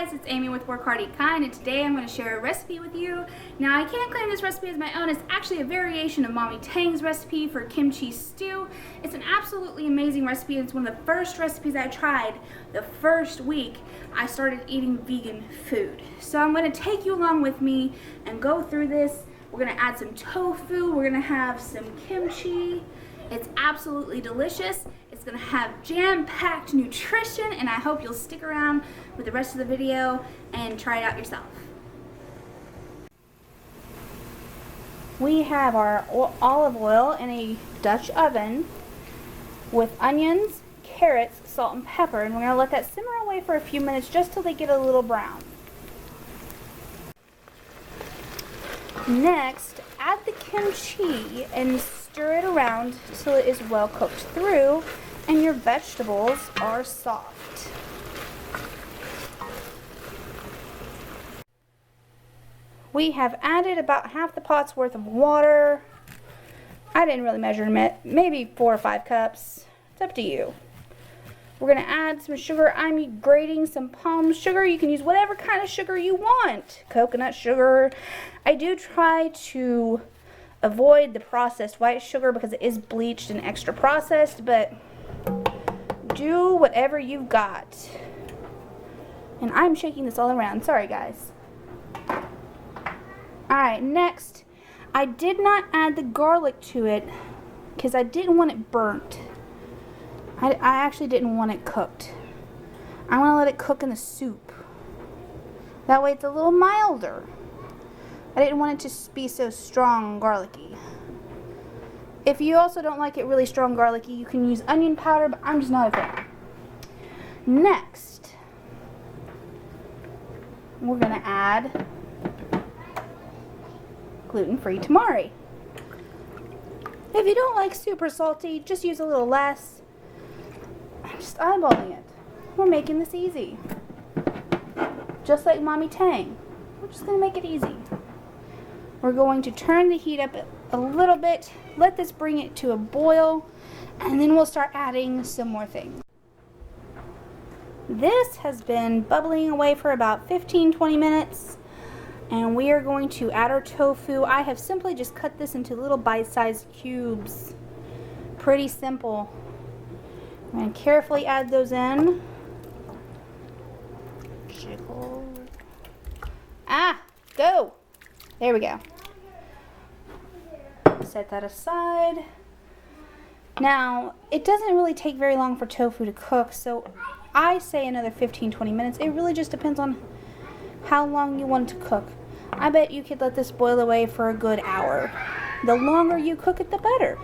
guys, it's Amy with Work Hard Eat Kind, and today I'm going to share a recipe with you. Now I can't claim this recipe as my own. It's actually a variation of Mommy Tang's recipe for kimchi stew. It's an absolutely amazing recipe, and it's one of the first recipes I tried the first week I started eating vegan food. So I'm going to take you along with me and go through this. We're going to add some tofu, we're going to have some kimchi. It's absolutely delicious. It's going to have jam-packed nutrition, and I hope you'll stick around with the rest of the video and try it out yourself. We have our olive oil in a Dutch oven with onions, carrots, salt, and pepper, and we're going to let that simmer away for a few minutes just till they get a little brown. Next, add the kimchi and stir it around till it is well cooked through and your vegetables are soft. We have added about half the pot's worth of water. I didn't really measure them, maybe 4 or 5 cups. It's up to you. We're going to add some sugar. I'm grating some palm sugar. You can use whatever kind of sugar you want. Coconut sugar. I do try to avoid the processed white sugar because it is bleached and extra processed, but do whatever you've got. And I'm shaking this all around. Sorry, guys. Alright, next, I did not add the garlic to it because I didn't want it burnt. I actually didn't want it cooked. I want to let it cook in the soup. That way it's a little milder. I didn't want it to be so strong and garlicky. If you also don't like it really strong garlicky, you can use onion powder, but I'm just not a fan. Next, we're going to add gluten-free tamari. If you don't like super salty, just use a little less. I'm just eyeballing it. We're making this easy. Just like Mommy Tang. We're just going to make it easy. We're going to turn the heat up a little bit, let this bring it to a boil, and then we'll start adding some more things. This has been bubbling away for about 15-20 minutes, and we are going to add our tofu. I have simply just cut this into little bite-sized cubes. Pretty simple. I'm going to carefully add those in. Jiggle. Go! There we go. Set that aside. Now, it doesn't really take very long for tofu to cook, so I say another 15-20 minutes. It really just depends on how long you want it to cook. I bet you could let this boil away for a good hour. The longer you cook it, the better.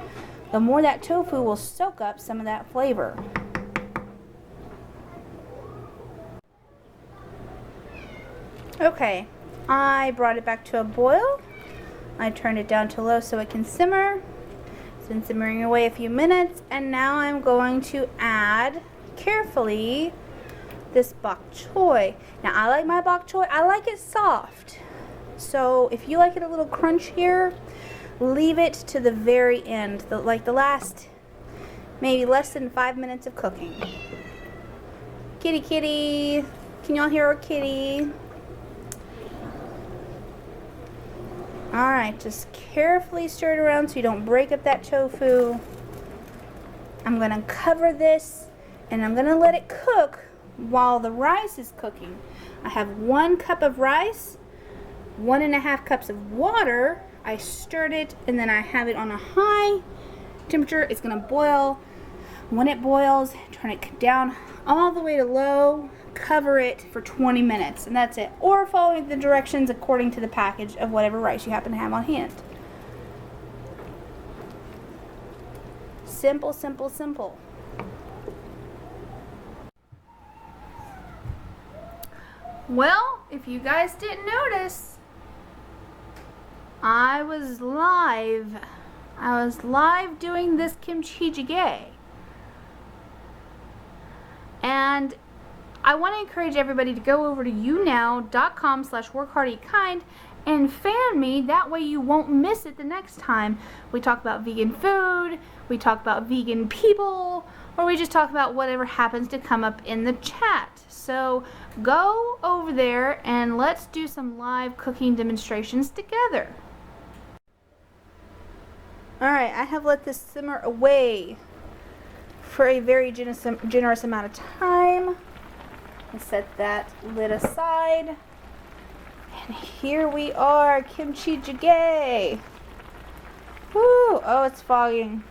The more that tofu will soak up some of that flavor. Okay, I brought it back to a boil. I turned it down to low so it can simmer. It's been simmering away a few minutes, and now I'm going to add, carefully, this bok choy. Now, I like my bok choy, I like it soft. So, if you like it a little crunchier, leave it to the very end, like the last, maybe less than 5 minutes of cooking. Kitty, kitty. Can y'all hear our kitty? Alright, just carefully stir it around so you don't break up that tofu. I'm going to cover this and I'm going to let it cook while the rice is cooking. I have 1 cup of rice, 1.5 cups of water. I stirred it and then I have it on a high temperature. It's going to boil. When it boils, turn it down all the way to low. Cover it for 20 minutes, and that's it. Or follow the directions according to the package of whatever rice you happen to have on hand. Simple, simple, simple. Well, if you guys didn't notice, I was live doing this Kimchi Jjigae. And I want to encourage everybody to go over to younow.com/workhardeatkind and fan me. That way you won't miss it the next time we talk about vegan food, we talk about vegan people, or we just talk about whatever happens to come up in the chat. So go over there and let's do some live cooking demonstrations together. Alright, I have let this simmer away for a very generous amount of time. And set that lid aside. And here we are, Kimchi Jjigae. Woo! Oh, it's fogging.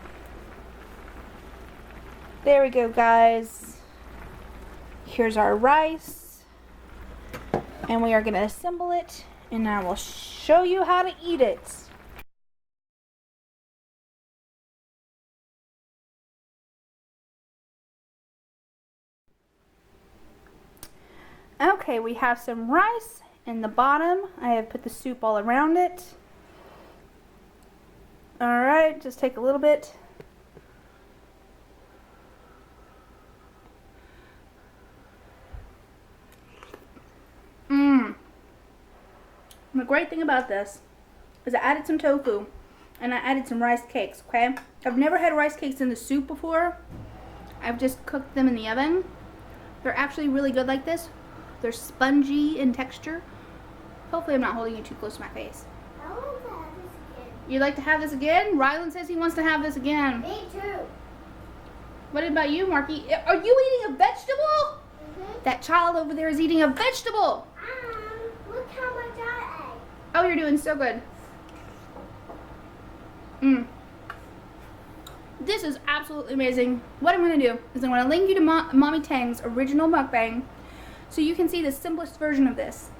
There we go, guys. Here's our rice. And we are going to assemble it. And I will show you how to eat it. Okay, we have some rice in the bottom. I have put the soup all around it. Alright, just take a little bit. The great thing about this is I added some tofu and I added some rice cakes, okay? I've never had rice cakes in the soup before. I've just cooked them in the oven. They're actually really good like this. They're spongy in texture. Hopefully I'm not holding you too close to my face. I want to have this again. You'd like to have this again? Rylan says he wants to have this again. Me too. What about you, Marky? Are you eating a vegetable? That child over there is eating a vegetable. Look how much I ate. Oh, you're doing so good. This is absolutely amazing. What I'm going to do is I'm going to link you to Mommy Tang's original mukbang so you can see the simplest version of this.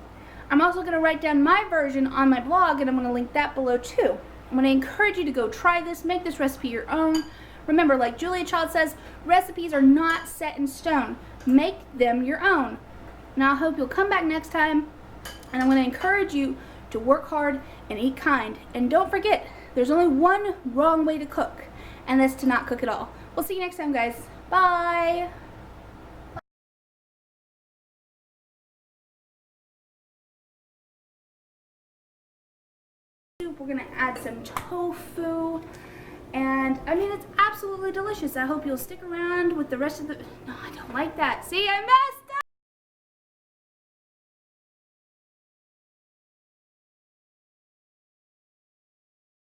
I'm also going to write down my version on my blog and I'm going to link that below too. I'm going to encourage you to go try this, make this recipe your own. Remember, like Julia Child says, recipes are not set in stone. Make them your own. Now I hope you'll come back next time, and I'm going to encourage you to work hard and eat kind. And don't forget, there's only one wrong way to cook, and that's to not cook at all. We'll see you next time, guys. Bye! We're going to add some tofu. And, I mean, it's absolutely delicious. I hope you'll stick around with the rest of the... No, I don't like that. See, I messed